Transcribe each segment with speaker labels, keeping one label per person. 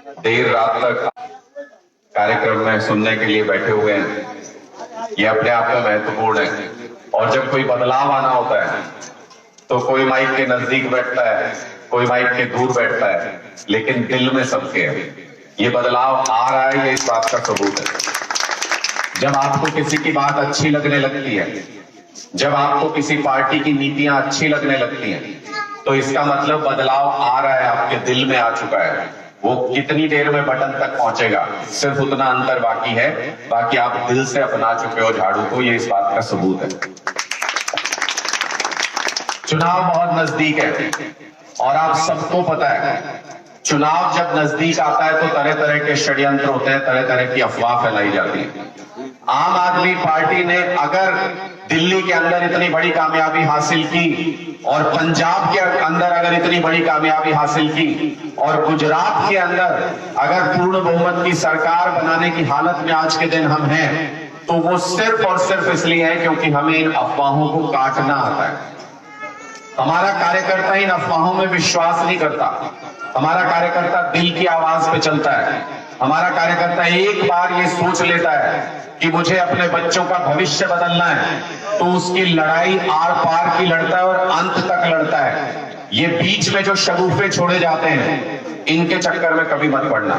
Speaker 1: देर रात तक कार्यक्रम में सुनने के लिए बैठे हुए हैं, ये अपने आप में महत्वपूर्ण है। और जब कोई बदलाव आना होता है तो कोई माइक के नजदीक बैठता है, कोई माइक के दूर बैठता है, लेकिन दिल में सबके है। ये बदलाव आ रहा है, ये इस बात का सबूत है। जब आपको किसी की बात अच्छी लगने लगती है, जब आपको किसी पार्टी की नीतियां अच्छी लगने लगती हैं, तो इसका मतलब बदलाव आ रहा है, आपके दिल में आ चुका है। वो कितनी देर में बटन तक पहुंचेगा, सिर्फ उतना अंतर बाकी है, बाकी आप दिल से अपना चुके हो झाड़ू को, ये इस बात का सबूत है। चुनाव बहुत नजदीक है और आप सबको पता है, चुनाव जब नजदीक आता है तो तरह तरह के षड्यंत्र होते हैं, तरह तरह की अफवाह फैलाई जाती है। आम आदमी पार्टी ने अगर दिल्ली के अंदर इतनी बड़ी कामयाबी हासिल की और पंजाब के अंदर अगर इतनी बड़ी कामयाबी हासिल की और गुजरात के अंदर अगर पूर्ण बहुमत की सरकार बनाने की हालत में आज के दिन हम हैं, तो वो सिर्फ और सिर्फ इसलिए है क्योंकि हमें इन अफवाहों को काटना आता है। हमारा कार्यकर्ता इन अफवाहों में विश्वास नहीं करता, हमारा कार्यकर्ता दिल की आवाज पे चलता है। हमारा कार्यकर्ता एक बार ये सोच लेता है कि मुझे अपने बच्चों का भविष्य बदलना है, तो उसकी लड़ाई आर पार की लड़ता है और अंत तक लड़ता है। ये बीच में जो शगुफे छोड़े जाते हैं, इनके चक्कर में कभी मत पड़ना।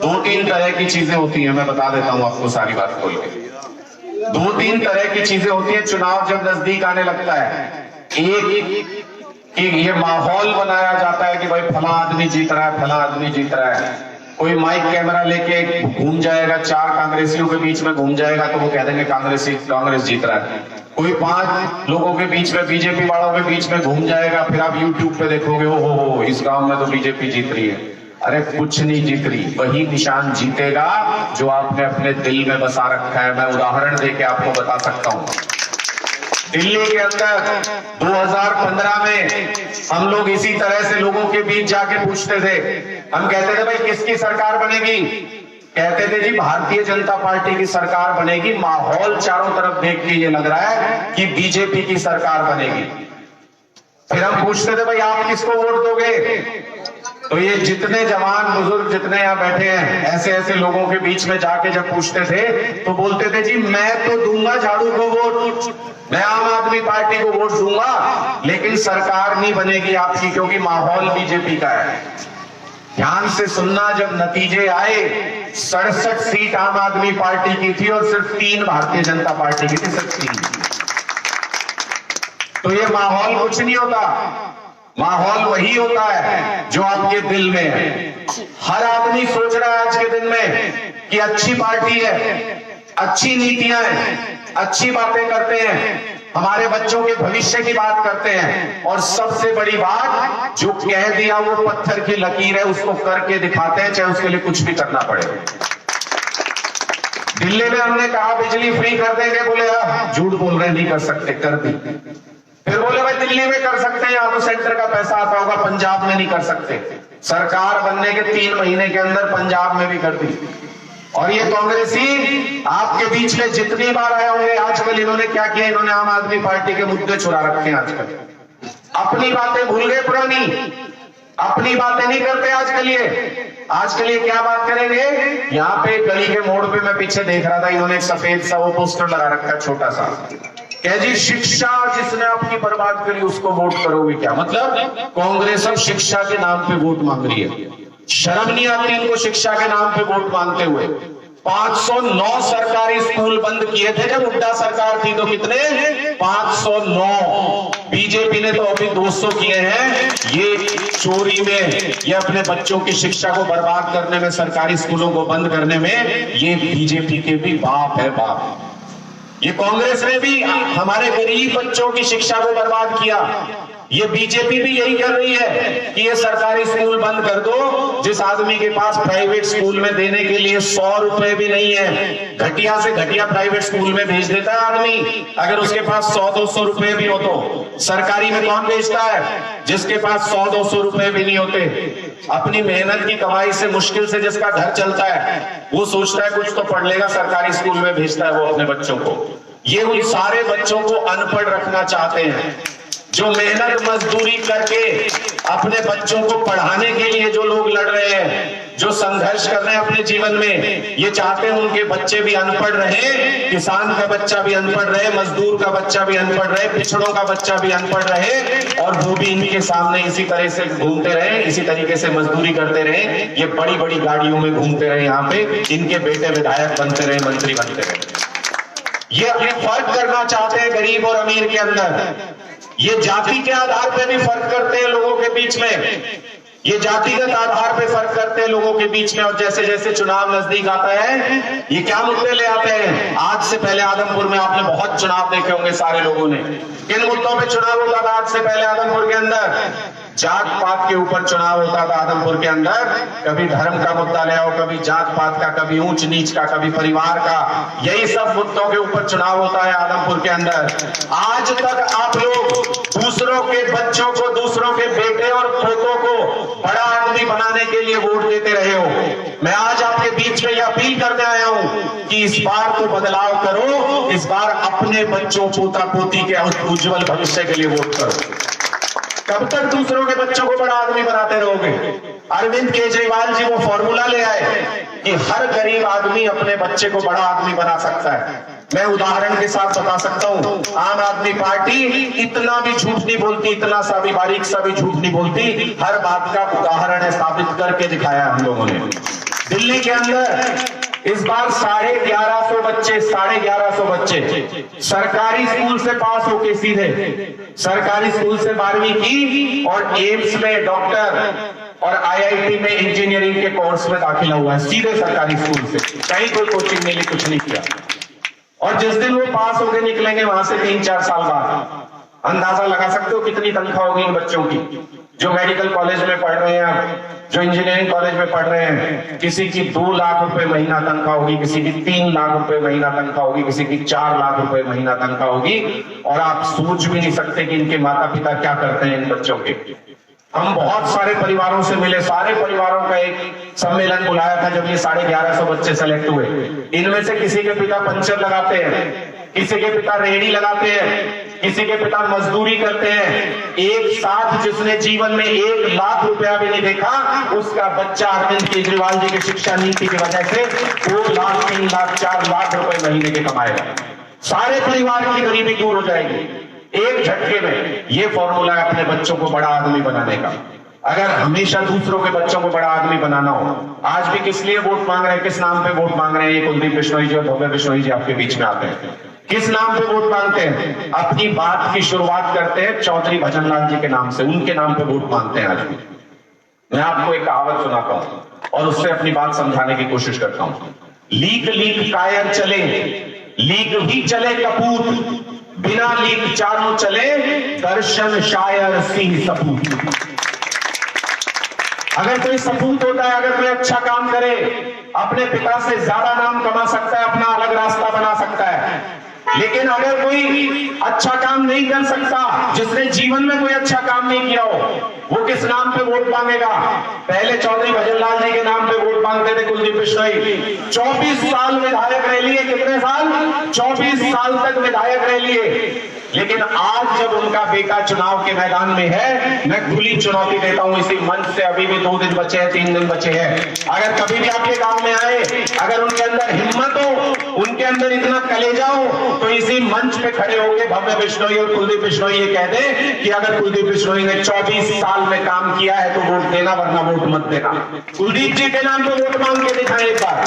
Speaker 1: दो तीन तरह की चीजें होती हैं, मैं बता देता हूं आपको सारी बात खोल के। दो तीन तरह की चीजें होती हैं चुनाव जब नजदीक आने लगता है। एक ये माहौल बनाया जाता है कि भाई फला आदमी जीत रहा है, फला आदमी जीत रहा है। कोई माइक कैमरा लेके घूम जाएगा, चार कांग्रेसियों के बीच में घूम जाएगा, तो वो कह देंगे कांग्रेस जीत रहा है। कोई 5 लोगों के बीच में, बीजेपी वालों के बीच में घूम जाएगा, फिर आप यूट्यूब पे देखोगे हो इस गांव में तो बीजेपी जीत रही है। अरे कुछ नहीं जीत रही, वही निशान जीतेगा जो आपने अपने दिल में बसा रखा है। मैं उदाहरण देके आपको बता सकता हूं। दिल्ली के अंदर 2015 में हम लोग इसी तरह से लोगों के बीच जाके पूछते थे, हम कहते थे भाई किसकी सरकार बनेगी, कहते थे जी भारतीय जनता पार्टी की सरकार बनेगी। माहौल चारों तरफ देख के ये लग रहा है कि बीजेपी की सरकार बनेगी। फिर हम पूछते थे भाई आप किसको वोट दोगे, तो ये जितने जवान बुजुर्ग जितने यहाँ बैठे हैं, ऐसे ऐसे लोगों के बीच में जाके जब पूछते थे तो बोलते थे जी मैं तो दूंगा झाड़ू को वोट, मैं आम आदमी पार्टी को वोट दूंगा, लेकिन सरकार नहीं बनेगी आपकी क्योंकि माहौल बीजेपी का है। ध्यान से सुनना, जब नतीजे आए 67 सीट आम आदमी पार्टी की थी और सिर्फ 3 भारतीय जनता पार्टी की थी, सिर्फ 3। तो ये माहौल कुछ नहीं होता, माहौल वही होता है जो आपके दिल में है। हर आदमी सोच रहा है आज के दिन में कि अच्छी पार्टी है, अच्छी नीतियां हैं, अच्छी बातें करते हैं, हमारे बच्चों के भविष्य की बात करते हैं, और सबसे बड़ी बात जो कह दिया वो पत्थर की लकीर है, उसको करके दिखाते हैं, चाहे उसके लिए कुछ भी करना पड़े। दिल्ली में हमने कहा बिजली फ्री कर देंगे, बोले झूठ बोल रहे, नहीं कर सकते, कर दी। फिर बोले भाई दिल्ली में कर सकते हैं, यहां तो सेंटर का पैसा आता होगा, पंजाब में नहीं कर सकते। सरकार बनने के 3 महीने के अंदर पंजाब में भी कर दी। और ये कांग्रेसी आपके बीच में जितनी बार आए होंगे, आजकल इन्होंने क्या किया, इन्होंने आम आदमी पार्टी के मुद्दे चुरा रखे हैं। आजकल अपनी बातें भूल गए, पुरानी अपनी बातें नहीं करते आजकल ये क्या बात करेंगे। यहाँ पे गली के मोड़ पे मैं पीछे देख रहा था, इन्होंने एक सफेद सा वो पोस्टर लगा रखा छोटा सा, कह जी शिक्षा जिसने आपकी बर्बाद करी उसको वोट करोगे क्या। मतलब कांग्रेस अब शिक्षा के नाम पे वोट मांग रही है। शर्म नहीं आती इनको शिक्षा के नाम पे वोट मांगते हुए। 509 सरकारी स्कूल बंद किए थे जब हुड्डा सरकार थी, तो कितने 509। बीजेपी ने तो अभी 200 किए हैं। ये चोरी में, ये अपने बच्चों की शिक्षा को बर्बाद करने में, सरकारी स्कूलों को बंद करने में, ये बीजेपी के भी बाप है, बाप। ये कांग्रेस ने भी हमारे गरीब बच्चों की शिक्षा को बर्बाद किया। ये बीजेपी भी यही कर रही है कि ये सरकारी स्कूल बंद कर दो। जिस आदमी के पास प्राइवेट स्कूल में देने के लिए 100 रुपए भी नहीं है, घटिया से घटिया प्राइवेट स्कूल में भेज देता है आदमी। अगर उसके पास 100-200 रुपए भी हो तो सरकारी में कौन भेजता है? जिसके पास 100-200 रुपए भी नहीं होते, अपनी मेहनत की कमाई से मुश्किल से जिसका घर चलता है, वो सोचता है कुछ तो पढ़ लेगा, सरकारी स्कूल में भेजता है वो अपने बच्चों को। ये उन सारे बच्चों को अनपढ़ रखना चाहते हैं जो मेहनत मजदूरी करके अपने बच्चों को पढ़ाने के लिए जो लोग लड़ रहे हैं, जो जो संघर्ष कर रहे हैं अपने जीवन में, ये चाहते हैं उनके बच्चे भी अनपढ़ रहे, किसान का बच्चा भी अनपढ़ रहे, मजदूर का बच्चा भी अनपढ़ रहे, पिछड़ों का बच्चा भी अनपढ़ रहे, और वो भी इनके सामने इसी तरह से घूमते रहे, इसी तरीके से मजदूरी करते रहे, ये बड़ी बड़ी गाड़ियों में घूमते रहे, यहाँ पे इनके बेटे विधायक बनते रहे, मंत्री बनते रहे। ये फर्क करना चाहते हैं गरीब और अमीर के अंदर। ये जाति के आधार पे भी फर्क करते हैं लोगों के बीच में, ये जातिगत आधार पे फर्क करते हैं लोगों के बीच में। और जैसे जैसे चुनाव नजदीक आता है, ये क्या मुद्दे ले आते हैं। आज से पहले आदमपुर में आपने बहुत चुनाव देखे होंगे सारे लोगों ने। किन मुद्दों पे चुनाव होता था आज से पहले आदमपुर के अंदर? जात पात के ऊपर चुनाव होता था आदमपुर के अंदर। कभी धर्म का मुद्दा ले आओ, कभी जात पात का, कभी ऊंच नीच का, कभी परिवार का, यही सब मुद्दों के ऊपर चुनाव होता है आदमपुर के अंदर। आज तक आप लोग दूसरों के बच्चों को, दूसरों के बेटे और पोतों को बड़ा आदमी बनाने के लिए वोट देते रहे हो। मैं आज आपके बीच में यह अपील करने आया हूं कि इस बार तो बदलाव करो, इस बार अपने बच्चों, पोता पोती के उज्जवल भविष्य के लिए वोट करो। कब तक दूसरों के बच्चों को बड़ा आदमी बनाते रहोगे? अरविंद केजरीवाल जी वो फॉर्मूला ले आए कि हर गरीब आदमी अपने बच्चे को बड़ा आदमी बना सकता है। मैं उदाहरण के साथ बता सकता हूं, आम आदमी पार्टी इतना भी झूठ नहीं बोलती, इतना सा भी बारीक सा भी झूठ नहीं बोलती, हर बात का उदाहरण है, साबित करके दिखाया हम लोगों ने। दिल्ली के अंदर इस बार 1150 बच्चे, 1150 बच्चे सरकारी स्कूल से पास होके सीधे सरकारी स्कूल से 12वीं की और एम्स में डॉक्टर और आईआईटी में इंजीनियरिंग के कोर्स में दाखिला हुआ है, सीधे सरकारी स्कूल से, कहीं कोई कोचिंग नहीं ली, कुछ नहीं किया। और जिस दिन वो पास होके निकलेंगे वहां से 3-4 साल बाद, अंदाजा लगा सकते हो कितनी तनख्वाह होगी इन बच्चों की। जो मेडिकल कॉलेज में पढ़ रहे हैं, जो इंजीनियरिंग कॉलेज में पढ़ रहे हैं, किसी की 2 लाख रुपए महीना तनख्वाह होगी, किसी की 3 लाख रुपए महीना तनख्वाह होगी, किसी की 4 लाख रुपए महीना तनख्वाह होगी। और आप सोच भी नहीं सकते कि इनके माता पिता क्या करते हैं इन बच्चों के। हम बहुत सारे परिवारों से मिले, सारे परिवारों का एक सम्मेलन बुलाया था जब ये 1150 बच्चे सेलेक्ट हुए। इनमें से किसी के पिता पंचर लगाते हैं, किसी के पिता रेहड़ी लगाते हैं, किसी के पिता मजदूरी करते हैं। एक साथ जिसने जीवन में 1 लाख रुपया भी नहीं देखा, उसका बच्चा अरविंद केजरीवाल जी की शिक्षा नीति की वजह से 2 लाख, 3 लाख, 4 लाख रुपए महीने के कमाएगा। सारे परिवार की गरीबी दूर हो जाएगी एक झटके में। ये फॉर्मूला है अपने बच्चों को बड़ा आदमी बनाने का। अगर हमेशा दूसरों के बच्चों को बड़ा आदमी बनाना हो, आज भी किस लिए वोट मांग रहे हैं, किस नाम पे वोट मांग रहे हैं? ये कुलदीप बिश्नोई जी और भव्य बिश्नोई जी आपके बीच में आते हैं, किस नाम पे वोट मांगते हैं? अपनी बात की शुरुआत करते हैं चौधरी भजनलाल जी के नाम से, उनके नाम पे वोट मांगते हैं आज भी। मैं आपको एक कहावत सुनाता हूं और उससे अपनी बात समझाने की कोशिश करता हूं। लीक लीक कायर चले, लीक भी चले कपूत, बिना लीक चारों चले, दर्शन शायर सिंह सपूत। अगर कोई सपूत होता है, अगर कोई अच्छा काम करे, अपने पिता से ज्यादा नाम कमा सकता है, अपना अलग रास्ता बना सकता है। लेकिन अगर कोई अच्छा काम नहीं कर सकता, जिसने जीवन में कोई अच्छा काम नहीं किया हो, वो किस नाम पे वोट मांगेगा? पहले चौधरी भजनलाल जी के नाम पे वोट मांगते थे कुलदीप बिश्नोई। 24 साल विधायक रह लिए, कितने साल? 24 साल तक विधायक रह लिए। लेकिन आज जब उनका बेटा चुनाव के मैदान में है, मैं खुली चुनौती देता हूं इसी मंच से, अभी भी 2 दिन बचे हैं, 3 दिन बचे हैं, अगर कभी भी आपके गांव में आए, अगर उनके अंदर हिम्मत हो, उनके अंदर इतना कलेजा हो, तो इसी मंच पे खड़े होकर भव्य बिश्नोई और कुलदीप बिश्नोई ये कह दे कि अगर कुलदीप बिश्नोई ने 24 साल में काम किया है तो वोट देना, वरना वोट मत देना। कुलदीप जी के नाम पे वोट मांग के दिखाएं एक बार।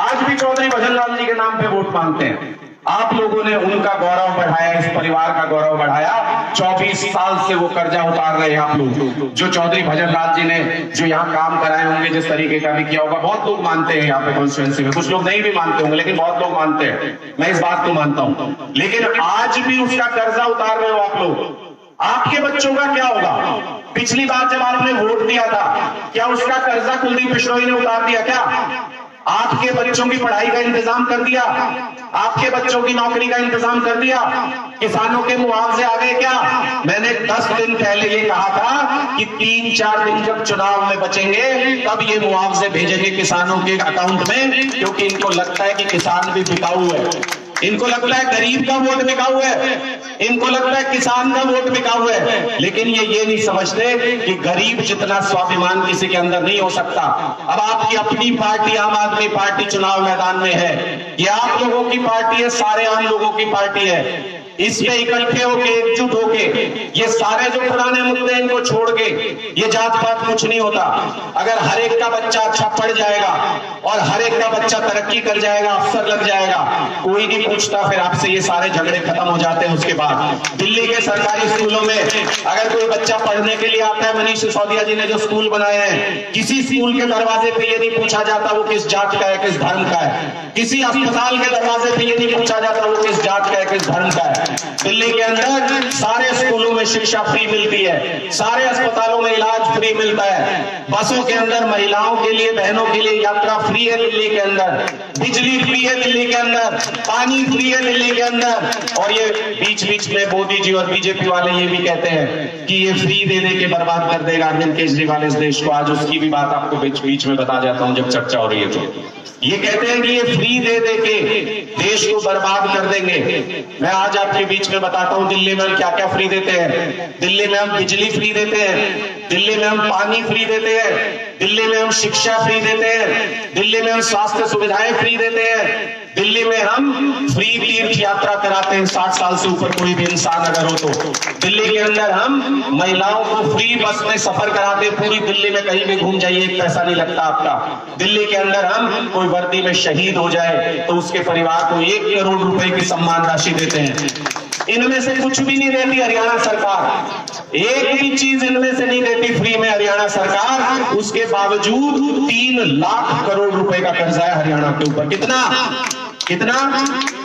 Speaker 1: आज भी चौधरी भजनलाल जी के नाम पे वोट मांगते हैं। आप लोगों ने उनका गौरव बढ़ाया, इस परिवार का गौरव बढ़ाया। 24 साल से वो कर्जा उतार रहे हैं आप लोग। जो चौधरी भजनलाल जी ने जो यहाँ काम कराए होंगे, जिस तरीके का भी किया होगा, बहुत लोग मानते हैं यहाँ पे कॉन्स्टिट्यूएंसी में, कुछ लोग नहीं भी मानते होंगे, लेकिन बहुत लोग मानते हैं, मैं इस बात को मानता हूँ। लेकिन आज भी उसका कर्जा उतार रहे हो आप लोग। आपके बच्चों का क्या होगा? पिछली बार जब आपने वोट दिया था, क्या उसका कर्जा कुलदीप बिश्नोई ने उतार दिया? क्या आपके बच्चों की पढ़ाई का इंतजाम कर दिया? आपके बच्चों की नौकरी का इंतजाम कर दिया? किसानों के मुआवजे आ गए क्या? मैंने 10 दिन पहले ये कहा था कि 3-4 दिन जब चुनाव में बचेंगे, तब ये मुआवजे भेजेंगे किसानों के अकाउंट में, क्योंकि इनको लगता है कि किसान भी बिकाऊ है।
Speaker 2: इनको लगता है गरीब का वोट बिकाऊ है, इनको लगता है किसान का वोट बिकाऊ है, लेकिन ये नहीं समझते कि गरीब जितना स्वाभिमान किसी के अंदर नहीं हो सकता। अब आपकी अपनी पार्टी आम आदमी पार्टी चुनाव मैदान में है, ये आप लोगों की पार्टी है, सारे आम लोगों की पार्टी है। इसमें इकट्ठे होके एकजुट होके ये सारे जो पुराने मुद्दे इनको छोड़ के, ये जात पात कुछ नहीं होता। अगर हर एक का बच्चा अच्छा पढ़ जाएगा और हर एक का बच्चा तरक्की कर जाएगा, अफसर लग जाएगा, कोई नहीं पूछता फिर आपसे, ये सारे झगड़े खत्म हो जाते हैं। उसके बाद दिल्ली के सरकारी स्कूलों में अगर कोई बच्चा पढ़ने के लिए आता है, मनीष सिसोदिया जी ने जो स्कूल बनाए हैं, किसी स्कूल के दरवाजे पे ये नहीं पूछा जाता वो किस जात का है, किस धर्म का है। किसी अस्पताल के दरवाजे पे ये नहीं पूछा जाता वो किस जात का है, किस धर्म का है। दिल्ली के अंदर सारे स्कूलों में शिक्षा फ्री मिलती है, सारे अस्पतालों में इलाज फ्री मिलता है, बसों के अंदर महिलाओं के लिए, बहनों के लिए यात्रा फ्री है दिल्ली के अंदर, बिजली फ्री है दिल्ली के अंदर, पानी फ्री है दिल्ली के अंदर। और ये बीच बीच में मोदी जी और बीजेपी वाले ये भी कहते हैं कि ये फ्री दे दे के बर्बाद कर देगा अरविंद केजरीवाल इस देश को। आज उसकी भी बात आपको बीच बीच में बता जाता हूं जब चर्चा हो रही है तो। ये कहते हैं कि ये फ्री दे दे के देश को बर्बाद कर देंगे। मैं आज आपके बीच में बताता हूं दिल्ली में हम क्या क्या फ्री देते हैं। दिल्ली में हम बिजली फ्री देते हैं, दिल्ली में हम पानी फ्री देते हैं, दिल्ली में हम शिक्षा फ्री देते हैं, दिल्ली में हम स्वास्थ्य सुविधाएं फ्री देते हैं, दिल्ली में हम फ्री तीर्थ यात्रा कराते हैं 60 साल से ऊपर कोई भी इंसान अगर हो तो। दिल्ली के अंदर हम महिलाओं को फ्री बस में सफर कराते हैं, पूरी दिल्ली में कहीं भी घूम जाइए, एक पैसा नहीं लगता आपका। दिल्ली के अंदर हम कोई वर्दी में शहीद हो जाए तो उसके परिवार को 1 करोड़ रुपए की सम्मान राशि देते हैं। इनमें से कुछ भी नहीं देती हरियाणा सरकार, एक भी चीज इनमें से नहीं देती फ्री में हरियाणा सरकार। उसके बावजूद 3 लाख करोड़ रुपए का कर्जा है हरियाणा के ऊपर। कितना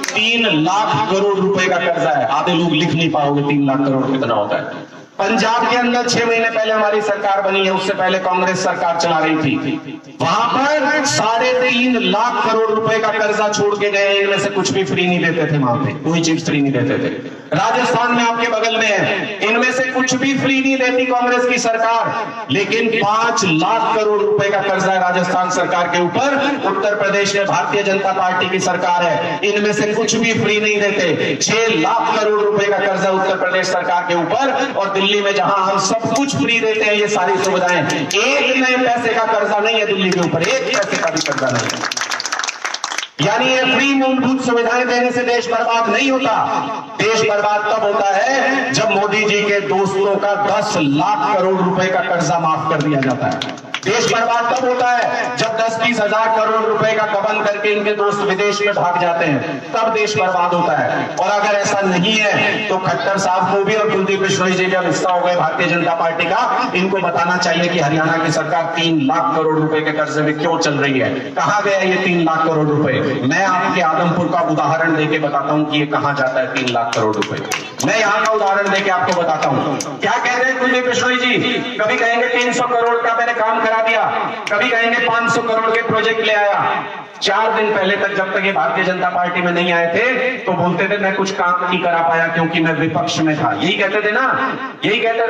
Speaker 2: 3 लाख करोड़ रुपए का कर्जा है। आधे लोग लिख नहीं पाओगे 3 लाख करोड़ कितना होता है। पंजाब के अंदर 6 महीने पहले हमारी सरकार बनी है, उससे पहले कांग्रेस सरकार चला रही थी, वहां पर 3.5 लाख करोड़ रुपए का कर्जा छोड़ के गए। इनमें से कुछ भी फ्री नहीं देते थे, वहां पे कोई चीज फ्री नहीं देते थे। राजस्थान में आपके बगल में है, इनमें से कुछ भी फ्री नहीं देती कांग्रेस की सरकार, लेकिन 5 लाख करोड़ रुपए का कर्जा है राजस्थान सरकार के ऊपर। उत्तर प्रदेश में भारतीय जनता पार्टी की सरकार है, इनमें से कुछ भी फ्री नहीं देते। 6 लाख करोड़ रुपए का कर्जा उत्तर प्रदेश सरकार के ऊपर। और दिल्ली में जहां हम सब कुछ फ्री देते हैं, ये सारी सुविधाएं, एक नए पैसे का कर्जा नहीं है दिल्ली के ऊपर, एक पैसे का भी कर्जा नहीं है। यानी ये फ्री मूलभूत सुविधाएं देने से देश बर्बाद नहीं होता। देश बर्बाद तब होता है जब मोदी जी के दोस्तों का 10 लाख करोड़ रुपए का कर्जा माफ कर दिया जाता है। देश बर्बाद तब होता है जब 10-20 हजार करोड़ रुपए का गबन करके इनके दोस्त विदेश में भाग जाते हैं, तब देश बर्बाद होता है। और अगर ऐसा नहीं है तो खट्टर साहब को भी और कुलदीप बिश्नोई जी जब हिस्सा हो गए भारतीय जनता पार्टी का, इनको बताना चाहिए कि हरियाणा की सरकार 3 लाख करोड़ रुपए के कर्जे में क्यों चल रही है, कहां गया ये 3 लाख करोड़ रुपए। मैं आपके आदमपुर का उदाहरण देके बताता हूं कि ये कहां जाता है 3 लाख करोड़ रुपए। मैं यहां का उदाहरण देके आपको बताता हूं। क्या कह रहे हैं कुलदीप बिश्नोई जी, कभी कहेंगे 300 करोड़ का मैंने काम करा दिया, कभी कहेंगे 500 करोड़ के प्रोजेक्ट ले आया। 4 दिन पहले तक जब तक ये भारतीय जनता पार्टी में नहीं आए थे तो बोलते थे मैं कुछ काम नहीं करा पाया क्योंकि मैं विपक्ष में था। यही कहते थे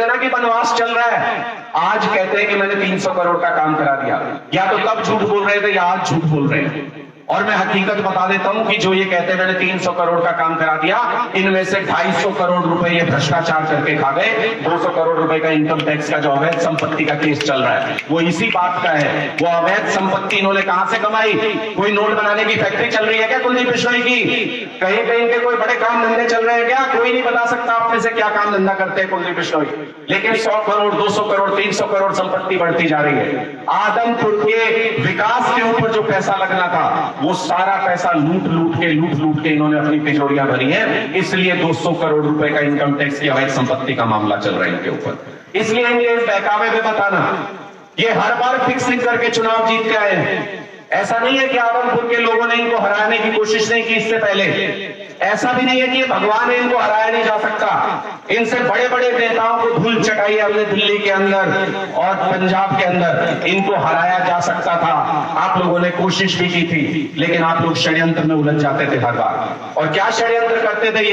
Speaker 2: ना कि वनवास चल रहा है। आज कहते हैं कि मैंने 300 करोड़ का काम करा दिया। या तो तब झूठ बोल रहे थे या आज झूठ बोल रहे हैं। और मैं हकीकत बता देता हूं कि जो ये कहते हैं मैंने 300 करोड़ का काम करा दिया, इनमें से 250 करोड़ रुपए ये भ्रष्टाचार करके खा गए। 200 करोड़ रुपए का इनकम टैक्स का जो अवैध संपत्ति का केस चल रहा है वो इसी बात का है। वो अवैध संपत्ति इन्होंने कहां से कमाई? कोई नोट बनाने की फैक्ट्री चल रही है क्या कुलदीप बिश्नोई की? कहीं पे इनके कोई बड़े काम धंधे चल रहे हैं क्या? कोई नहीं बता सकता आप में से क्या काम धंधा करते हैं कुलदीप बिश्नोई। लेकिन 100 करोड़ 200 करोड़ 300 करोड़ संपत्ति बढ़ती जा रही है। आदमपुर के विकास के ऊपर जो पैसा लगना था वो सारा पैसा लूट लूट के इन्होंने अपनी तिजोरियां भरी हैं। इसलिए 200 करोड़ रुपए का इनकम टैक्स की अवैध संपत्ति का मामला चल रहा है इनके ऊपर। इसलिए इनके इस बहकावे में बताना, ये हर बार फिक्सिंग करके चुनाव जीत के आए हैं। ऐसा नहीं है कि आदमपुर के लोगों ने इनको हराने की कोशिश नहीं की इससे पहले। ऐसा भी नहीं है कि भगवान इनको हराया नहीं जा सकता। इनसे बड़े बड़े नेताओं को धूल चटाई हमने दिल्ली के अंदर और पंजाब के अंदर, इनको हराया जा सकता था। आप लोगों ने कोशिश भी की थी, लेकिन आप लोग षड्यंत्र में उलझ जाते थे हर बार। और क्या षड्यंत्र करते थे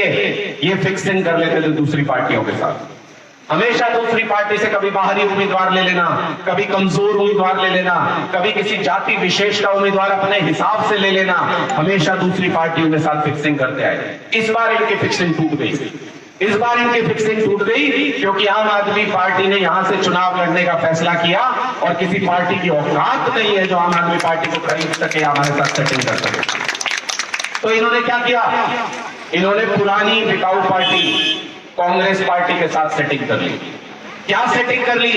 Speaker 2: ये फिक्सिंग कर लेते थे दूसरी पार्टियों के साथ। हमेशा दूसरी पार्टी से कभी बाहरी उम्मीदवार ले लेना, कभी कमजोर उम्मीदवार ले लेना, कभी किसी जाति विशेष का उम्मीदवार अपने हिसाब से ले लेना, हमेशा दूसरी पार्टियों के साथ फिक्सिंग करते आए। इस बार इनकी फिक्सिंग टूट गई। इस बार इनकी फिक्सिंग टूट गई क्योंकि आम आदमी पार्टी ने यहां से चुनाव लड़ने का फैसला किया और किसी पार्टी की औकात नहीं है जो आम आदमी पार्टी को खरीद सके, हमारे साथ सेटिंग कर सके। तो इन्होंने क्या किया? इन्होंने पुरानी बिकाऊ पार्टी कांग्रेस पार्टी के साथ सेटिंग कर ली। क्या सेटिंग कर ली?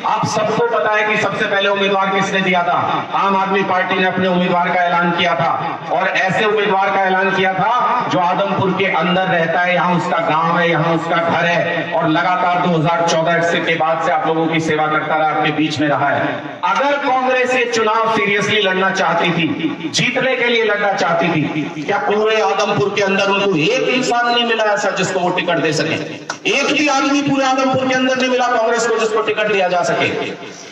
Speaker 2: आप सबको पता है कि सबसे पहले उम्मीदवार किसने दिया था? आम आदमी पार्टी ने अपने उम्मीदवार का ऐलान किया था और ऐसे उम्मीदवार का ऐलान किया था जो आदमपुर के अंदर रहता है, यहां उसका गांव है, यहां उसका घर है और लगातार 2014 के बाद से आप लोगों की सेवा करता रहा, आपके बीच में रहा है। अगर कांग्रेस ये चुनाव सीरियसली लड़ना चाहती थी, जीतने के लिए लड़ना चाहती थी, क्या पूरे आदमपुर के अंदर उनको एक इंसान नहीं मिला ऐसा जिसको वो टिकट दे सके? एक भी आदमी पूरे आदमपुर के अंदर नहीं मिला कांग्रेस को जिसको टिकट दिया जा सके।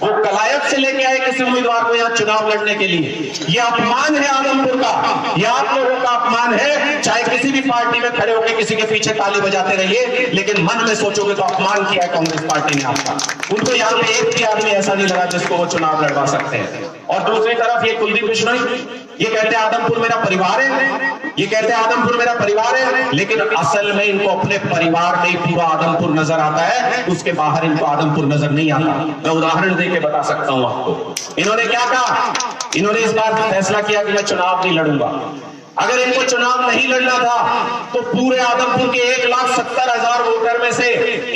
Speaker 2: वो कलायत से लेके आए किसी उम्मीदवार को यहाँ चुनाव लड़ने के लिए। ये अपमान है आदमपुर का, ये आप लोगों का अपमान है। चाहे किसी भी पार्टी में खड़े होकर किसी के पीछे ताली बजाते रहिए, लेकिन मन में सोचोगे तो अपमान किया है कांग्रेस पार्टी ने आपका। उनको यहाँ पे एक भी आदमी ऐसा नहीं लगा जिसको वो चुनाव लड़वा सकते हैं। और दूसरी तरफ ये कुलदीप बिश्नोई, ये कहते हैं आदमपुर मेरा परिवार है, ये कहते हैं आदमपुर मेरा परिवार है, लेकिन असल में इनको अपने परिवार में ही पूरा आदमपुर नजर आता है, उसके बाहर इनको आदमपुर नजर नहीं आता। मैं उदाहरण देके बता सकता हूं आपको। इन्होंने क्या कहा? इन्होंने इस बार फैसला किया कि मैं चुनाव नहीं लड़ूंगा। अगर इनको चुनाव नहीं लड़ना था तो पूरे आदमपुर के 1,70,000 वोटर में से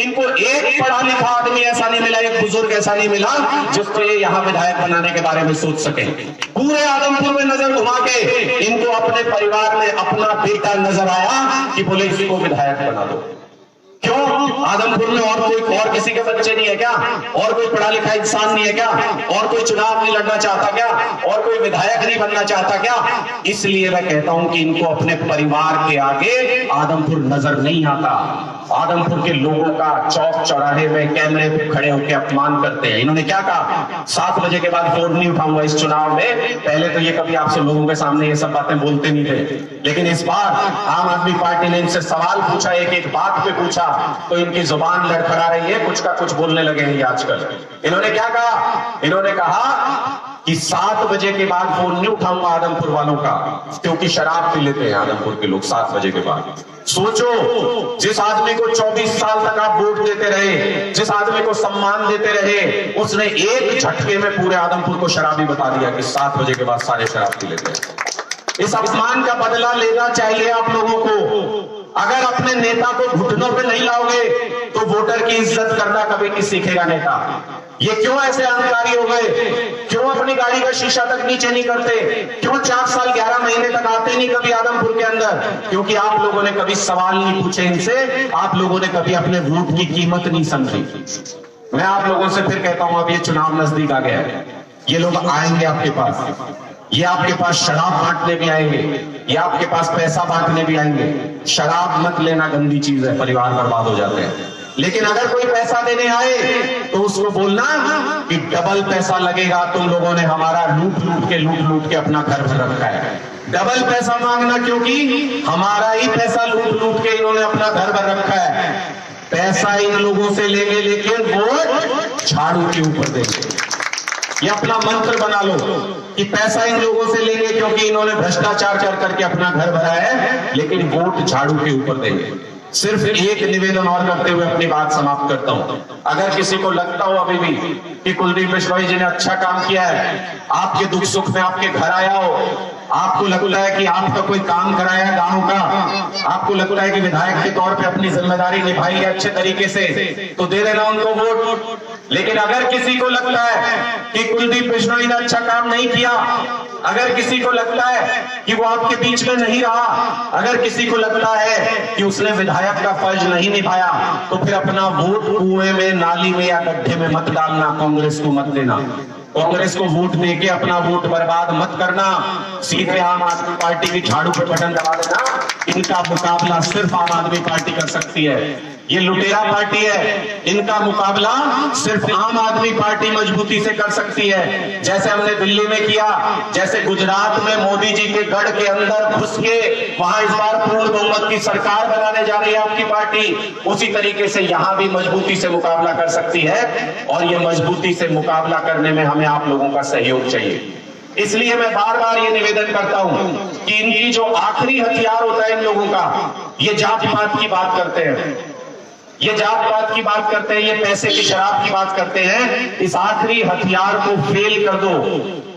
Speaker 2: इनको एक पढ़ा लिखा आदमी ऐसा नहीं मिला, एक बुजुर्ग ऐसा नहीं मिला जिसको ये यहाँ विधायक बनाने के बारे में सोच सके। पूरे आदमपुर में नजर घुमा के इनको अपने परिवार में अपना बेटा नजर आया कि बोले इसको विधायक बना दो। क्यों? आदमपुर में और किसी के बच्चे नहीं है क्या? और कोई पढ़ा लिखा इंसान नहीं है क्या? और कोई चुनाव नहीं लड़ना चाहता क्या? और कोई विधायक नहीं बनना चाहता क्या? इसलिए मैं कहता हूं कि इनको अपने परिवार के आगे आदमपुर नजर नहीं आता। आदमपुर के लोगों का चौक चौराहे में कैमरे पे खड़े होकर अपमान करते हैं। इन्होंने क्या कहा? 7 बजे के बाद फोन नहीं उठाऊंगा इस चुनाव में। पहले तो ये कभी आपसे लोगों के सामने ये सब बातें बोलते नहीं थे, लेकिन इस बार आम आदमी पार्टी ने इनसे सवाल पूछा, एक एक बात पे पूछा, तो इनकी जुबान लड़खड़ा रही है, कुछ का कुछ बोलने लगे हैं ये आजकल। इन्होंने क्या कहा? इन्होंने कहा कि 7 बजे के बाद फोन नहीं उठाऊंगा आदमपुर वालों का, क्योंकि शराब पी लेते हैं आदमपुर के लोग 7 बजे के बाद। सोचो, जिस आदमी को 24 साल तक आप वोट देते रहे, जिस आदमी को सम्मान देते रहे, उसने एक झटके में पूरे आदमपुर को शराबी बता दिया कि 7 बजे के बाद सारे शराब पी लेते हैं। इस अपमान का बदला लेना चाहिए आप लोगों को। अगर अपने नेता को घुटनों पे नहीं लाओगे तो वोटर की इज्जत करना कभी नहीं सीखेगा नेता। ये क्यों ऐसे अहंकारी हो गए? क्यों अपनी गाड़ी का शीशा तक नीचे नहीं करते? क्यों 4 साल 11 महीने तक आते नहीं कभी आदमपुर के अंदर? क्योंकि आप लोगों ने कभी सवाल नहीं पूछे इनसे, आप लोगों ने कभी अपने वोट की कीमत नहीं समझी। मैं आप लोगों से फिर कहता हूं, अब ये चुनाव नजदीक आ गया है, ये लोग आएंगे आपके पास, ये आपके पास शराब बांटने भी आएंगे, ये आपके पास पैसा बांटने भी आएंगे। शराब मत लेना, गंदी चीज है, परिवार बर्बाद हो जाते हैं। लेकिन अगर कोई पैसा देने आए तो उसको बोलना कि डबल पैसा लगेगा, तुम लोगों ने हमारा लूट लूट के अपना घर भर रखा है। डबल पैसा मांगना, क्योंकि हमारा ही पैसा लूट के इन्होंने अपना घर भर रखा है। पैसा इन लोगों से लेंगे, लेकिन वोट झाड़ू के ऊपर देंगे। ये अपना मंत्र बना लो कि पैसा इन लोगों से लेंगे क्योंकि इन्होंने भ्रष्टाचार कर करके अपना घर भरा है, लेकिन वोट झाड़ू के ऊपर देंगे। सिर्फ एक निवेदन और करते हुए अपनी बात समाप्त करता हूं। अगर किसी को लगता हो अभी भी कि कुलदीप बिश्नोई जी ने अच्छा काम किया है, आपके दुख सुख में आपके घर आया हो, आपको लगता है कि आपका कोई काम कराया है गांव का, आपको लगता है कि विधायक के तौर पे अपनी जिम्मेदारी निभाई है अच्छे तरीके से, तो दे देना उनको वोट। लेकिन अगर किसी को लगता है कि कुलदीप बिश्नोई ने अच्छा काम नहीं किया, अगर किसी को लगता है कि वो आपके बीच में नहीं रहा, अगर किसी को लगता है कि उसने विधायक का फर्ज नहीं निभाया, तो फिर अपना वोट कुएं में, नाली में या गड्ढे में मत डालना, कांग्रेस को मत देना। कांग्रेस को वोट देके अपना वोट बर्बाद मत करना। सीधे आम आदमी पार्टी की झाड़ू पे बटन दबा देना। इनका मुकाबला सिर्फ आम आदमी पार्टी कर सकती है। ये लुटेरा पार्टी है, इनका मुकाबला सिर्फ आम आदमी पार्टी मजबूती से कर सकती है। जैसे हमने दिल्ली में किया, जैसे गुजरात में मोदी जी के गढ़ के अंदर घुस के वहां इस बार पूर्ण बहुमत की सरकार बनाने जा रही है आपकी पार्टी, उसी तरीके से यहां भी मजबूती से मुकाबला कर सकती है। और ये मजबूती से मुकाबला करने में हमें आप लोगों का सहयोग चाहिए। इसलिए मैं बार बार ये निवेदन करता हूं कि इनकी जो आखिरी हथियार होता है इन लोगों का, ये जात पात की बात करते हैं, ये जात पात की बात करते हैं, ये पैसे की शराब की बात करते हैं। इस आखिरी हथियार को फेल कर दो,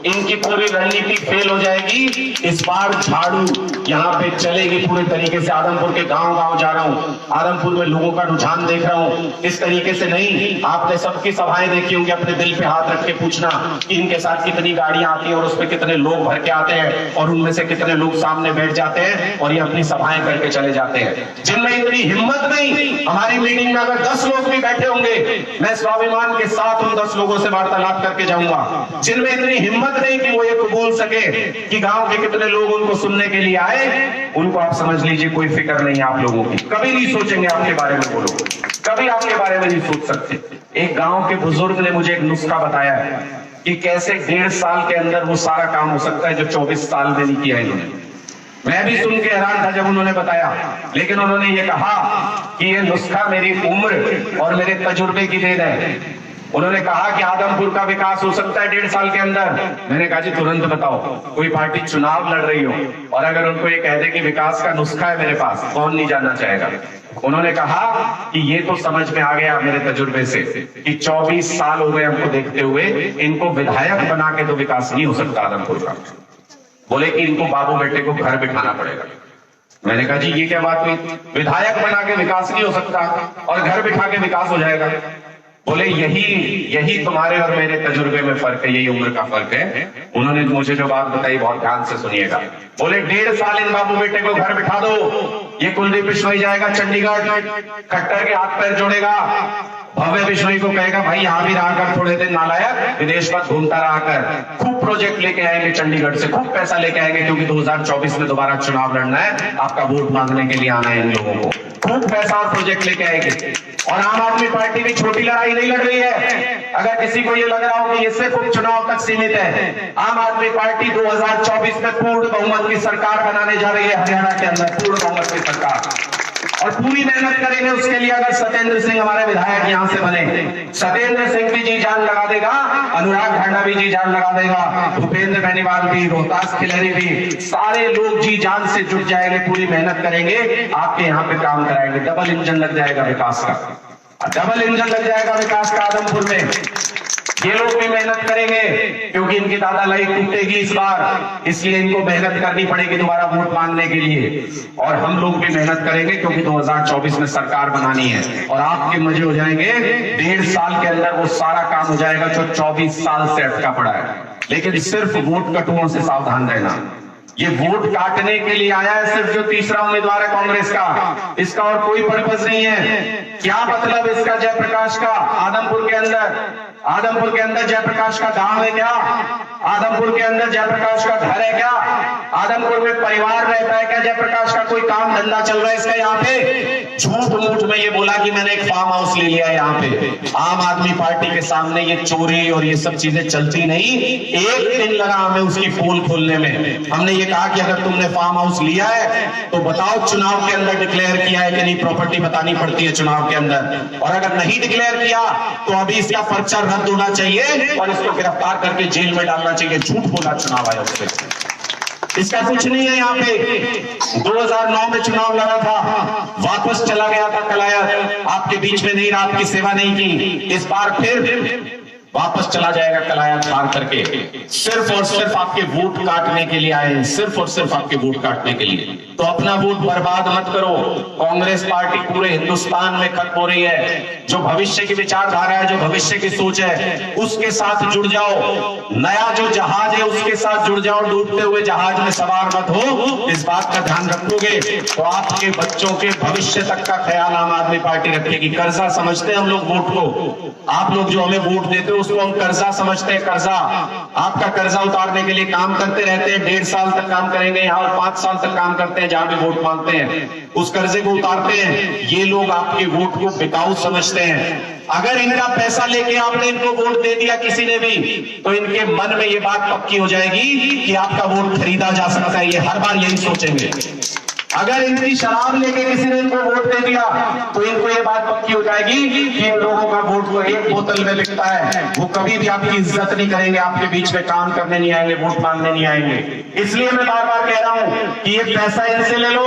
Speaker 2: इनकी पूरी रणनीति फेल हो जाएगी। इस बार झाड़ू यहाँ पे चलेगी पूरे तरीके से। आदमपुर के गांव गांव जा रहा हूँ, आदमपुर में लोगों का रुझान देख रहा हूँ। इस तरीके से नहीं, आपने सबकी सभाएं देखी होंगी, अपने दिल पे हाथ रख के पूछना कि इनके साथ कितनी गाड़ियां आती हैं और उसमें कितने लोग भर के आते हैं और उनमें से कितने लोग सामने बैठ जाते हैं और ये अपनी सभाएं करके चले जाते हैं। जिनमें इतनी हिम्मत नहीं, हमारी मीटिंग में अगर 10 लोग भी बैठे होंगे, मैं स्वाभिमान के साथ उन 10 लोगों से वार्तालाप करके जाऊंगा। जिनमें इतनी हिम्मत नहीं कि वो ये बोल सके कि गांव के कितने लोग उनको सुनने के लिए आए, उनको आप समझ लीजिए कोई फिक्र नहीं है आप लोगों की। कभी नहीं सोचेंगे आपके बारे में वो लोग, कभी आपके बारे में नहीं सोच सकते। एक गांव के बुजुर्ग ने मुझे एक नुस्खा बताया है कि कैसे 1.5 साल के अंदर वो सारा काम हो सकता है जो 24 साल में नहीं किया इन्होंने। मैं भी सुन के हैरान था जब उन्होंने बताया, लेकिन उन्होंने ये कहा कि ये नुस्खा मेरी उम्र और मेरे तजुर्बे की देन है। उन्होंने कहा कि आदमपुर का विकास हो सकता है 1.5 साल के अंदर। मैंने कहा जी तुरंत बताओ, कोई पार्टी चुनाव लड़ रही हो और अगर उनको ये कह दे कि विकास का नुस्खा है मेरे पास, कौन नहीं जानना चाहेगा। उन्होंने कहा कि ये तो समझ में आ गया मेरे तजुर्बे से कि 24 साल हो गए हमको देखते हुए, इनको विधायक बना के तो विकास नहीं हो सकता आदमपुर का। बोले कि इनको बाबू बेटे को घर बिठाना पड़ेगा। मैंने कहा जी ये क्या बात हुई, विधायक बना के विकास नहीं हो सकता और घर बिठा के विकास हो जाएगा। बोले यही तुम्हारे और मेरे तजुर्बे में फर्क है, यही उम्र का फर्क है। उन्होंने मुझे जो बात बताई बहुत ध्यान से सुनिएगा। बोले 1.5 साल इन बाबू बेटे को घर बिठा दो, ये कुलदीप बिश्नोई जाएगा चंडीगढ़, खट्टर के हाथ पैर जोड़ेगा, भव्य बिश्नोई को कहेगा भाई यहां भी रहा कर थोड़े दिन, नालायक विदेश मत घूमता रहा कर। खूब प्रोजेक्ट लेके आएंगे चंडीगढ़ से, खूब पैसा लेके आएंगे, क्योंकि 2024 में दोबारा चुनाव लड़ना है, आपका वोट मांगने के लिए आना है इन लोगों को। खूब पैसा और प्रोजेक्ट लेके आएंगे। और आम आदमी पार्टी भी छोटी लड़ाई नहीं लड़ रही है। अगर किसी को ये लग रहा हो कि ये सिर्फ उपचुनाव तक सीमित है, आम आदमी पार्टी 2024 में पूर्ण बहुमत की सरकार बनाने जा रही है हरियाणा के अंदर, पूर्ण बहुमत की सरकार। और पूरी मेहनत करेंगे उसके लिए। अगर सत्येंद्र सिंह हमारे विधायक यहां से बने, सत्येंद्र सिंह भी जी जान लगा देगा, अनुराग ठांडा भी जी जान लगा देगा, भूपेंद्र बेनीवाल भी, रोहतास खिलरी भी, सारे लोग जी जान से जुट जाएंगे, पूरी मेहनत करेंगे, आपके यहाँ पे काम कराएंगे। डबल इंजन लग जाएगा विकास का, डबल इंजन लग जाएगा विकास का आदमपुर में। ये लोग भी मेहनत करेंगे क्योंकि इनकी दादा लाई टूटेगी इस बार, इसलिए इनको मेहनत करनी पड़ेगी दोबारा वोट मांगने के लिए। और हम लोग भी मेहनत करेंगे क्योंकि 2024 में सरकार बनानी है और आपके मजे हो जाएंगे। 1.5 साल के अंदर वो सारा काम हो जाएगा जो 24 साल से अटका पड़ा है। लेकिन सिर्फ वोट कटुओं से सावधान रहना। ये वोट काटने के लिए आया है सिर्फ जो तीसरा उम्मीदवार है कांग्रेस का, इसका और कोई पर्पस नहीं है। क्या मतलब इसका जयप्रकाश का आदमपुर के अंदर? आदमपुर के अंदर जयप्रकाश का गांव है क्या? आदमपुर के अंदर जयप्रकाश का घर है क्या? आदमपुर में परिवार रहता है क्या? जयप्रकाश का कोई काम धंधा चल रहा है इसका यहाँ पे? झूठ मूठ में ये बोला कि मैंने एक फार्म हाउस ले लिया है यहाँ पे। आम आदमी पार्टी के सामने ये चोरी और ये सब चीजें चलती नहीं। एक दिन लगा हमें उसकी पोल खोलने में। हमने ये कहा कि अगर तुमने फार्म हाउस लिया है तो बताओ चुनाव के अंदर डिक्लेयर किया है कि नहीं, प्रॉपर्टी बतानी पड़ती है चुनाव के अंदर। और अगर नहीं डिक्लेयर किया तो अभी इसका पर्चा रद्द होना चाहिए और इसको गिरफ्तार करके जेल में डालना चाहिए। झूठ बोला चुनाव आयोग से, इसका कुछ नहीं है यहाँ पे। 2009 में चुनाव लड़ा था, वापस चला गया था कलायत, आपके बीच में नहीं रहा, आपकी सेवा नहीं की। इस बार फिर वापस चला जाएगा कलायत पार करके। सिर्फ और सिर्फ आपके वोट काटने के लिए आए हैं, सिर्फ और सिर्फ आपके वोट काटने के लिए। तो अपना वोट बर्बाद मत करो। कांग्रेस पार्टी पूरे हिंदुस्तान में खत्म हो रही है। जो भविष्य की विचारधारा है, जो भविष्य की सोच है, उसके साथ जुड़ जाओ। नया जो जहाज है उसके साथ जुड़ जाओ। डूबते हुए जहाज में सवार मत हो। इस बात का ध्यान रखोगे तो आपके बच्चों के भविष्य तक का ख्याल आम आदमी पार्टी रखेगी। कर्जा समझते हैं हम लोग वोट को। आप लोग जो हमें वोट देते हो उसको हम कर्जा समझते हैं। कर्जा, आपका कर्जा उतारने के लिए काम करते रहते हैं, 1.5 साल तक काम करेंगे यहाँ और 5 साल तक काम करते हैं, जहां भी वोट मांगते हैं उस कर्जे को उतारते हैं। ये लोग आपके वोट को बिकाऊ समझते हैं। अगर इनका पैसा लेके आपने इनको वोट दे दिया किसी ने भी, तो इनके मन में ये बात पक्की हो जाएगी कि आपका वोट खरीदा जा सकता है। ये हर बार यही सोचेंगे। अगर इनकी शराब लेके किसी ने इनको वोट दे दिया, तो इनको ये बात पक्की हो जाएगी कि इन लोगों का वोट तो एक बोतल में बिकता है। वो कभी भी आपकी इज्जत नहीं करेंगे, आपके बीच में काम करने नहीं आएंगे, वोट मांगने नहीं आएंगे। इसलिए मैं बार बार कह रहा हूं कि ये पैसा इनसे ले लो,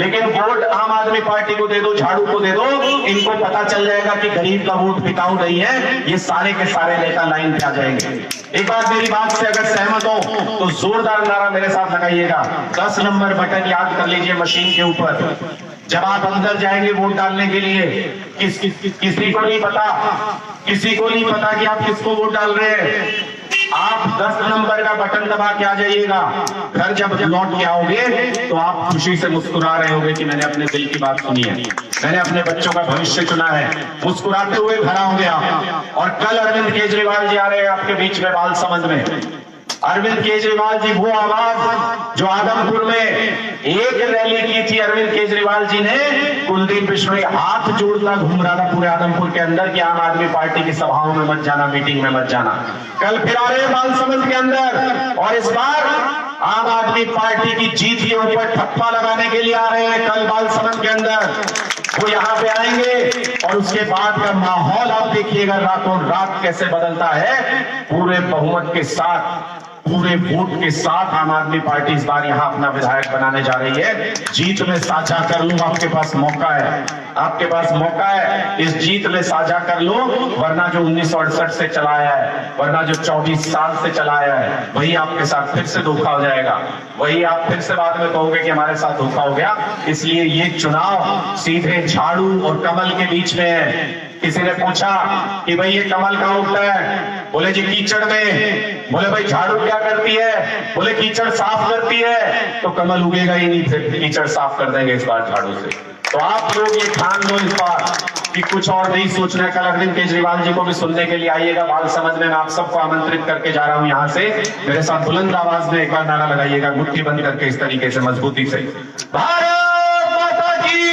Speaker 2: लेकिन वोट आम आदमी पार्टी को दे दो, झाड़ू को दे दो। इनको पता चल जाएगा कि गरीब का वोट बिकाऊ नहीं है। ये सारे के सारे नेता लाइन पे आ जाएंगे। एक बार मेरी बात से अगर सहमत हो तो जोरदार नारा मेरे साथ लगाइएगा। 10 नंबर बटन याद कर लीजिए मशीन के ऊपर। जब आप अंदर जाएंगे वोट डालने के लिए, किसी को नहीं पता कि आप किसको वोट डाल रहे हैं। आप 10 नंबर का बटन दबा के आ जाइएगा। घर जब लौट के आओगे तो आप खुशी से मुस्कुरा रहे होगे कि मैंने अपने दिल की बात सुनी है, मैंने अपने बच्चों का भविष्य चुना है। मुस्कुराते हुए घर आओगे आप। और कल अरविंद केजरीवाल जी आ रहे हैं आपके बीच में बालसमंद में। अरविंद केजरीवाल जी वो आवाज जो आदमपुर में एक रैली की थी, अरविंद केजरीवाल जी ने कुलदीप बिश्नोई हाथ जोड़ता घूम रहा था पूरे आदमपुर के अंदर कि आम आदमी पार्टी की सभाओं में मत जाना, मीटिंग में मत जाना। कल फिर आ रहे हैं बालसमंद के अंदर, और इस बार आम आदमी पार्टी की जीत के ऊपर ठप्पा लगाने के लिए आ रहे हैं। कल बालसमंद के अंदर वो यहाँ पे आएंगे और उसके बाद का माहौल आप देखिएगा रातों रात कैसे बदलता है। पूरे बहुमत के साथ, पूरे वोट के साथ आम आदमी पार्टी इस बार यहाँ अपना विधायक बनाने जा रही है। जीत में साझा कर लो, आपके पास मौका है, आपके पास मौका है। इस जीत में साझा कर लो, वरना जो 1968 से चलाया है, वरना जो 24 साल से चलाया है, वही आपके साथ फिर से धोखा हो जाएगा। वही आप फिर से बाद में कहोगे कि हमारे साथ धोखा हो गया। इसलिए ये चुनाव सीधे झाड़ू और कमल के बीच में है। किसी ने पूछा कि भाई ये कमल कहाँ उगता है? बोले जी कीचड़ में। बोले भाई झाड़ू क्या करती है? बोले कीचड़ साफ करती है। तो कमल उगेगा ही नहीं, फिर कीचड़ साफ कर देंगे इस बार झाड़ू से। तो आप लोग ये ठान लो इस बार कि कुछ और नहीं सोचना है। कल अरविंद केजरीवाल जी को भी सुनने के लिए आइएगा बालसमंद में। मैं आप सबको आमंत्रित करके जा रहा हूं यहाँ से। मेरे साथ बुलंद आवाज में एक बार नारा लगाइएगा, मुट्ठी बंद करके इस तरीके से मजबूती से। भारत माता की,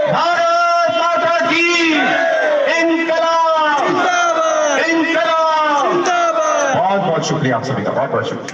Speaker 2: भारत माता की, इंकलाब, इंकलाब। बहुत बहुत शुक्रिया आप सभी का, बहुत बहुत शुक्रिया।